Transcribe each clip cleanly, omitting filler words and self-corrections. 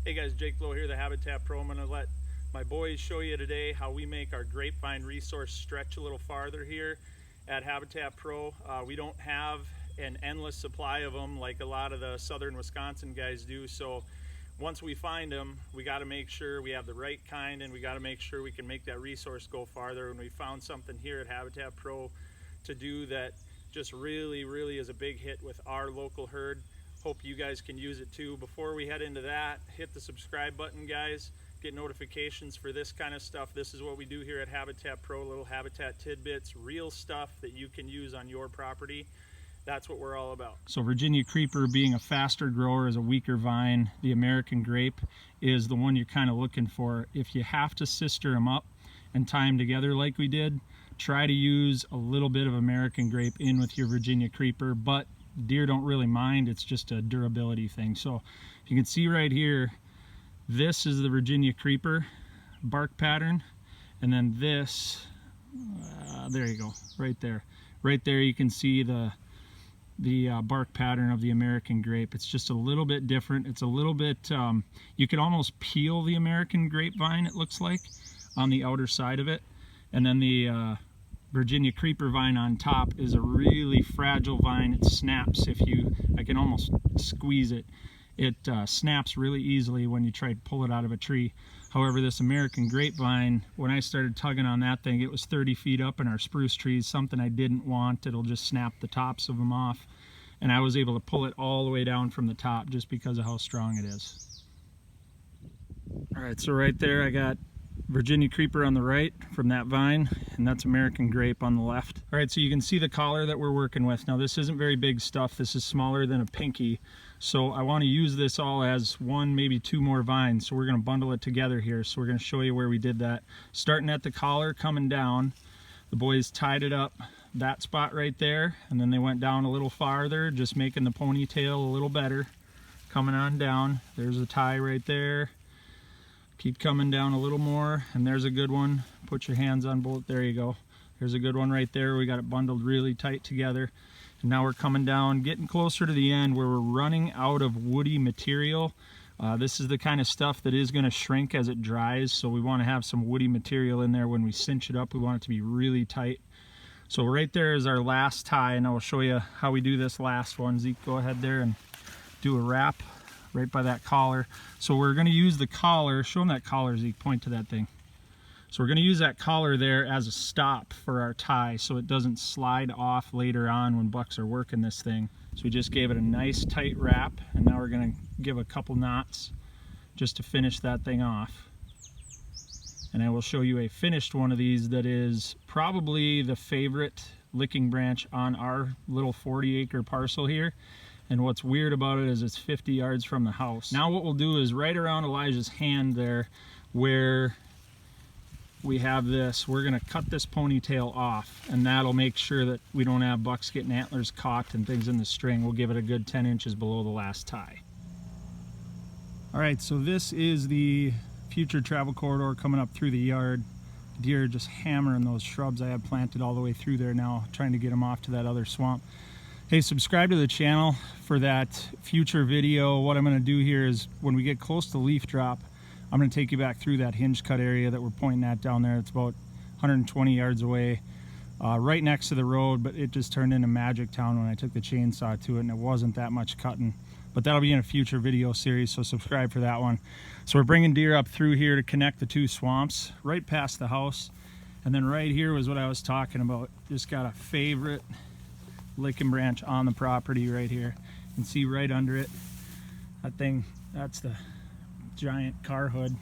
Hey guys, Jake Lowe here, the Habitat Pro. I'm going to let my boys show you today how we make our grapevine resource stretch a little farther here at Habitat Pro. We don't have an endless supply of them like a lot of the southern Wisconsin guys do, so once we find them, we got to make sure we have the right kind, and we got to make sure we can make that resource go farther. And we found something here at Habitat Pro to do that just really is a big hit with our local herd. Hope you guys can use it too. Before we head into that, hit the subscribe button, guys. Get notifications for this kind of stuff. This is what we do here at Habitat Pro, little habitat tidbits, real stuff that you can use on your property. That's what we're all about. So Virginia Creeper, being a faster grower, is a weaker vine. The American Grape is the one you're kind of looking for. If you have to sister them up and tie them together like we did, try to use a little bit of American Grape in with your Virginia Creeper, but deer don't really mind. It's just a durability thing. So you can see right here, this is the Virginia Creeper bark pattern, and then this, there you go, right there you can see the bark pattern of the American Grape. It's just a little bit different. It's a little bit, you could almost peel the American grapevine, it looks like, on the outer side of it, and then the Virginia Creeper vine on top is a really fragile vine. It snaps I can almost squeeze it. It snaps really easily when you try to pull it out of a tree. However, this American grapevine, when I started tugging on that thing, it was 30 feet up in our spruce trees, something I didn't want. It'll just snap the tops of them off. And I was able to pull it all the way down from the top just because of how strong it is. All right, so right there I got Virginia Creeper on the right from that vine, and that's American Grape on the left. All right, so you can see the collar that we're working with. Now this isn't very big stuff. This is smaller than a pinky. So I want to use this all as one, maybe two more vines. So we're going to bundle it together here. So we're going to show you where we did that. Starting at the collar, coming down, the boys tied it up that spot right there, and then they went down a little farther, just making the ponytail a little better. Coming on down, there's a tie right there. Keep coming down a little more, and there's a good one. Put your hands on both. There you go. There's a good one right there. We got it bundled really tight together. And now we're coming down, getting closer to the end where we're running out of woody material. This is the kind of stuff that is going to shrink as it dries, so we want to have some woody material in there when we cinch it up. We want it to be really tight. So right there is our last tie, and I will show you how we do this last one. Zeke, go ahead there and do a wrap right by that collar. So we're going to use the collar. Show them that collar, Zeke. Point to that thing. So we're going to use that collar there as a stop for our tie so it doesn't slide off later on when bucks are working this thing. So we just gave it a nice tight wrap, and now we're going to give a couple knots just to finish that thing off. And I will show you a finished one of these that is probably the favorite licking branch on our little 40-acre parcel here. And what's weird about it is it's 50 yards from the house. Now what we'll do is right around Elijah's hand there where we have this, we're gonna cut this ponytail off, and that'll make sure that we don't have bucks getting antlers caught and things in the string. We'll give it a good 10 inches below the last tie. All right, so this is the future travel corridor coming up through the yard. Deer just hammering those shrubs I have planted all the way through there now, trying to get them off to that other swamp. Hey, subscribe to the channel for that future video. What I'm going to do here is when we get close to leaf drop, I'm going to take you back through that hinge cut area that we're pointing at down there. It's about 120 yards away, right next to the road, but it just turned into Magic Town when I took the chainsaw to it, and it wasn't that much cutting. But that'll be in a future video series, so subscribe for that one. So we're bringing deer up through here to connect the two swamps, right past the house. And then right here was what I was talking about. Just got a favorite licking branch on the property right here. You can see right under it, that thing, that's the giant car hood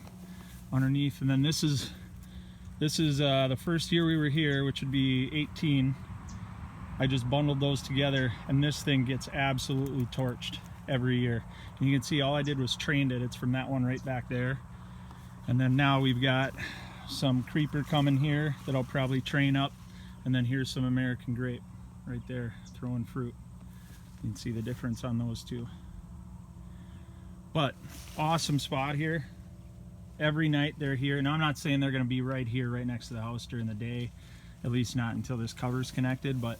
underneath. And then this is the first year we were here, which would be 18. I just bundled those together, and this thing gets absolutely torched every year. And you can see all I did was trained it. It's from that one right back there. And then now we've got some creeper coming here that I'll probably train up, and then here's some American Grape right there throwing fruit. You can see the difference on those two. But awesome spot here. Every night they're here. Now I'm not saying they're going to be right here right next to the house during the day, at least not until this cover's connected, but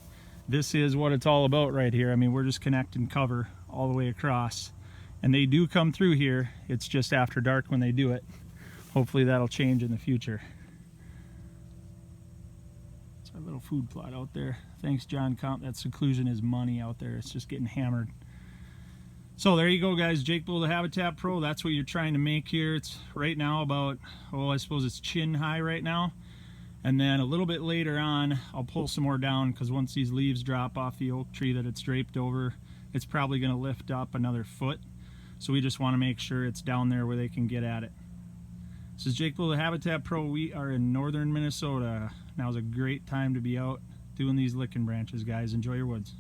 this is what it's all about right here. I mean, we're just connecting cover all the way across, And they do come through here. It's just after dark when they do it. Hopefully that'll change in the future. It's our little food plot out there. Thanks, John Comp. That seclusion is money out there. It's just getting hammered. So there you go, guys. Jake Bull, the Habitat Pro. That's what you're trying to make here. It's right now about, oh, I suppose it's chin high right now. And then a little bit later on, I'll pull some more down, because once these leaves drop off the oak tree that it's draped over, it's probably going to lift up another foot. So we just want to make sure it's down there where they can get at it. This is Jake Bull, the Habitat Pro. We are in northern Minnesota. Now's a great time to be out doing these licking branches, guys. Enjoy your woods.